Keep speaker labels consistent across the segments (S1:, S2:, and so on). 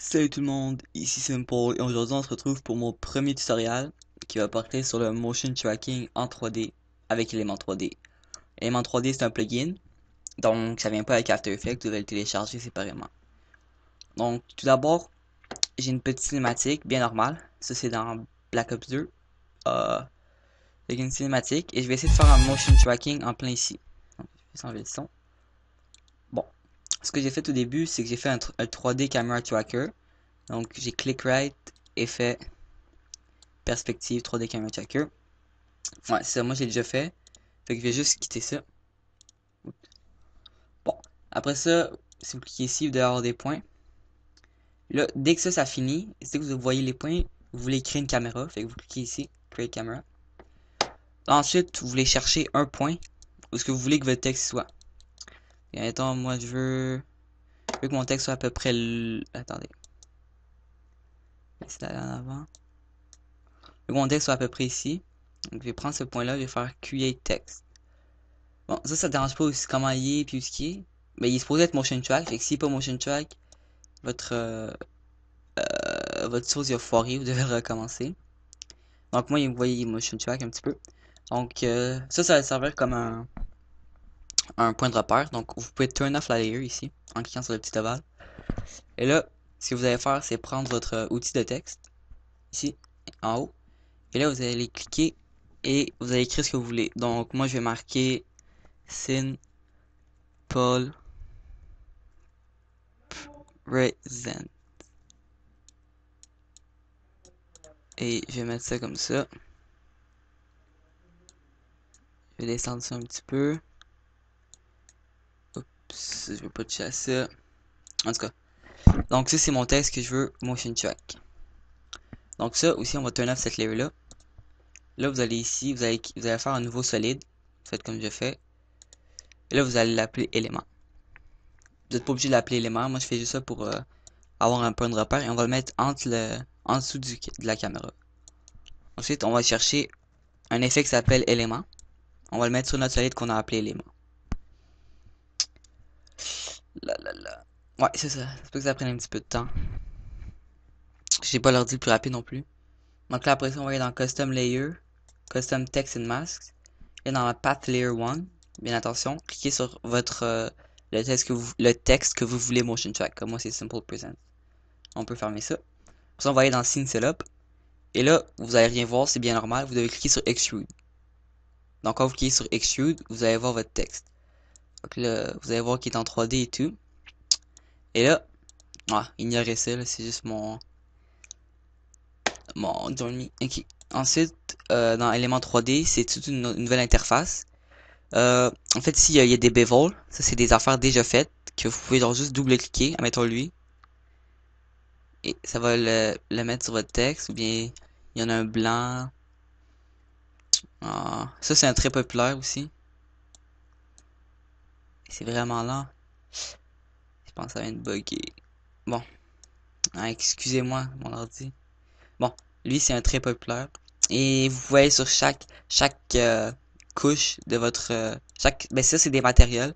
S1: Salut tout le monde, ici Simple et aujourd'hui on se retrouve pour mon premier tutoriel qui va porter sur le motion tracking en 3D avec Element 3D. Element 3D c'est un plugin, donc ça vient pas avec After Effects, vous devez le télécharger séparément. Donc tout d'abord, j'ai une petite cinématique bien normale, ça c'est dans Black Ops 2, avec une cinématique et je vais essayer de faire un motion tracking en plein ici. Donc, je vais enlever le son. Bon, ce que j'ai fait au début c'est que j'ai fait un 3D camera tracker, donc j'ai click right, effet, perspective 3D camera tracker. Ouais, c'est ça, moi j'ai déjà fait. Fait que je vais juste quitter ça. Bon, après ça, si vous cliquez ici, vous devez avoir des points. Là, dès que ça finit, dès que vous voyez les points, vous voulez créer une caméra. Fait que vous cliquez ici, Create Camera. Ensuite, vous voulez chercher un point où est-ce que vous voulez que votre texte soit. Et mettons, moi je veux que mon texte soit à peu près attendez. C'est là en avant. Je veux que mon texte soit à peu près ici. Donc je vais prendre ce point-là, je vais faire Create Text. Bon, ça dérange pas aussi comment il est puis où ce qui est. Mais il est supposé être motion track. Fait que s'il n'est pas motion track, votre votre source il a foiré, vous devez le recommencer. Donc moi, vous voyez motion track un petit peu. Donc ça va servir comme un point de repère. Donc vous pouvez turn off la layer ici, en cliquant sur le petit ovale. Et là, ce que vous allez faire, c'est prendre votre outil de texte, ici, en haut. Et là, vous allez cliquer et vous allez écrire ce que vous voulez. Donc moi, je vais marquer Sin Paul Present. Et je vais mettre ça comme ça. Je vais descendre ça un petit peu. Oups, je veux pas toucher à ça. En tout cas. Donc ça, c'est mon texte que je veux motion track. Donc ça aussi, on va turn off cette layer là. Là, vous allez ici, vous allez faire un nouveau solide. Faites comme je fais. Et là, vous allez l'appeler élément. Vous n'êtes pas obligé de l'appeler élément. Moi, je fais juste ça pour avoir un point de repère. Et on va le mettre en dessous de la caméra. Ensuite, on va chercher un effet qui s'appelle élément. On va le mettre sur notre solide qu'on a appelé élément. Là, là, là. Ouais, c'est ça. C'est pas que ça prenne un petit peu de temps. J'ai pas l'ordi le plus rapide non plus. Donc là, après ça, on va aller dans Custom Layer, Custom Text and Masks. Et dans la Path Layer 1, bien attention, cliquez sur votre le texte que vous voulez motion track. Comme moi, c'est Simple Present. On peut fermer ça. Après ça, on va aller dans Scene Setup. Et là, vous allez rien voir, c'est bien normal. Vous devez cliquer sur Extrude. Donc quand vous cliquez sur Extrude, vous allez voir votre texte. Donc là, vous allez voir qu'il est en 3D et tout. Et là, ignorez ça, c'est juste mon journey. Ok. Ensuite, dans Element 3D, c'est toute une nouvelle interface. En fait, ici, il y a des bevels. Ça, c'est des affaires déjà faites que vous pouvez genre juste double-cliquer. Admettons lui. Et ça va le mettre sur votre texte. Ou bien, il y en a un blanc. Ça, c'est un très populaire aussi. C'est vraiment lent. Je pense que ça vient de bugger. Bon. Excusez-moi, mon ordi. Bon, lui, c'est un très populaire. Et vous voyez sur chaque couche de votre ben ça c'est des matériels.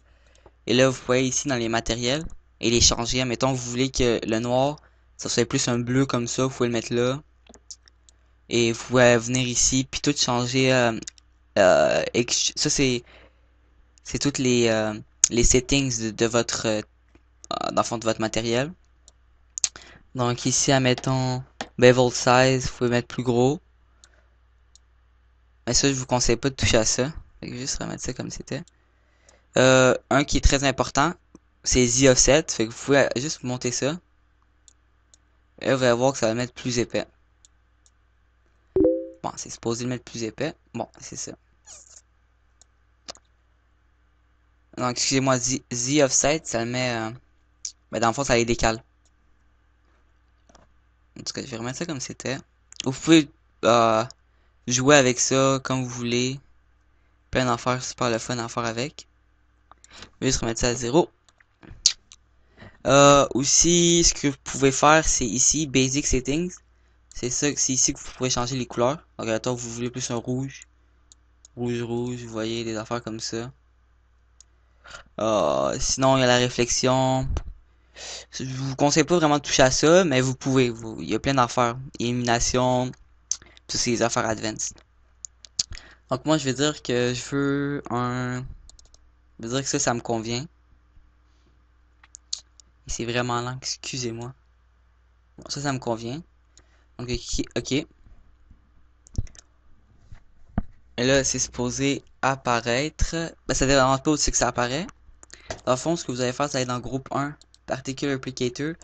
S1: Et là vous voyez ici dans les matériels et les changer. Mettons vous voulez que le noir ça soit plus un bleu comme ça, vous pouvez le mettre là. Et vous pouvez venir ici puis tout changer. Ça c'est toutes les settings de votre dans le fond de votre matériel. Donc ici admettons bevel size, vous pouvez mettre plus gros. Mais ça je vous conseille pas de toucher à ça. Fait que juste remettre ça comme c'était. Un qui est très important, c'est The Offset. Fait que vous pouvez juste monter ça. Et là, vous allez voir que ça va mettre plus épais. Bon, c'est supposé le mettre plus épais. Bon, c'est ça. Donc, excusez-moi, The Offset, ça le met... ben, dans le fond, ça les décale. En tout cas, je vais remettre ça comme c'était. Vous pouvez jouer avec ça comme vous voulez. Plein d'affaires, super le fun à faire avec. Je vais juste remettre ça à 0. Aussi, ce que vous pouvez faire, c'est ici, Basic Settings. C'est ici que vous pouvez changer les couleurs. Donc, attends, vous voulez plus un rouge. Rouge, vous voyez, des affaires comme ça. Sinon, il y a la réflexion. Je vous conseille pas vraiment de toucher à ça, mais vous pouvez. Il y a plein d'affaires. Élimination, toutes ces affaires advanced. Donc moi je vais dire que je veux un... Je vais dire que ça me convient. Et c'est vraiment lent, excusez-moi. Bon, ça me convient. Donc ok. Et là c'est supposé apparaître. Ben ça dérange pas aussi que ça apparaît. Dans le fond, ce que vous allez faire, c'est aller dans le groupe 1, Particle Applicator.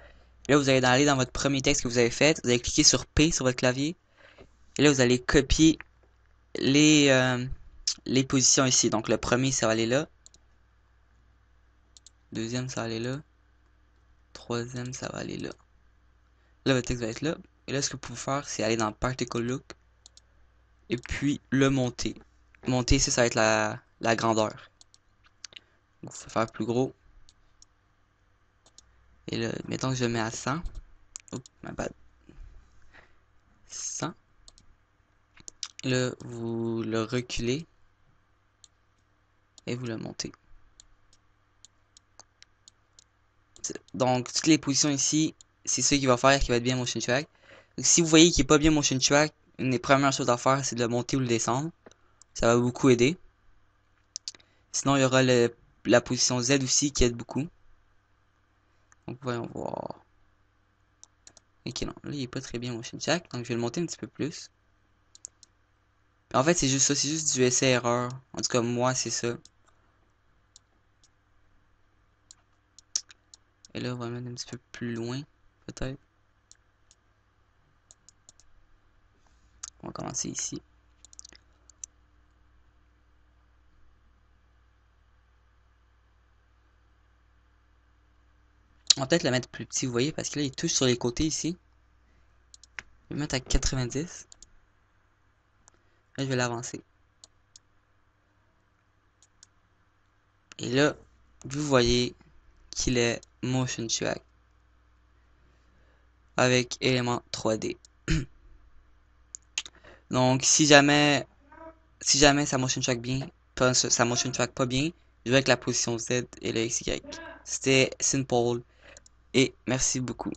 S1: Et là, vous allez aller dans votre premier texte que vous avez fait. Vous allez cliquer sur P sur votre clavier. Et là, vous allez copier les positions ici. Donc, le premier, ça va aller là. Deuxième, ça va aller là. Troisième, ça va aller là. Là, votre texte va être là. Et là, ce que vous pouvez faire, c'est aller dans Particle Look. Et puis, le monter. Monter, ça va être la grandeur. Donc, vous pouvez faire plus gros. Et là, mettons que je le mets à 100. Oups, ma bad. 100. Là, vous le reculez. Et vous le montez. Donc, toutes les positions ici, c'est ça qui va faire qui va être bien motion track. Donc, si vous voyez qu'il n'est pas bien motion track, une des premières choses à faire, c'est de le monter ou le descendre. Ça va beaucoup aider. Sinon, il y aura la position Z aussi qui aide beaucoup. Donc, voyons voir. Ok, non, là, il est pas très bien motion track. Donc, je vais le monter un petit peu plus. En fait, c'est juste ça, c'est juste du essai-erreur. En tout cas, moi, c'est ça. Et là, on va le mettre un petit peu plus loin, peut-être. On va commencer ici. On va peut-être le mettre plus petit, vous voyez, parce que là, il touche sur les côtés ici. Je vais le mettre à 90. Là, je vais l'avancer. Et là, vous voyez qu'il est motion track avec élément 3D. Donc, si jamais ça motion track bien, ça motion track pas bien, je vais avec la position Z et le XY. C'était Simple et merci beaucoup.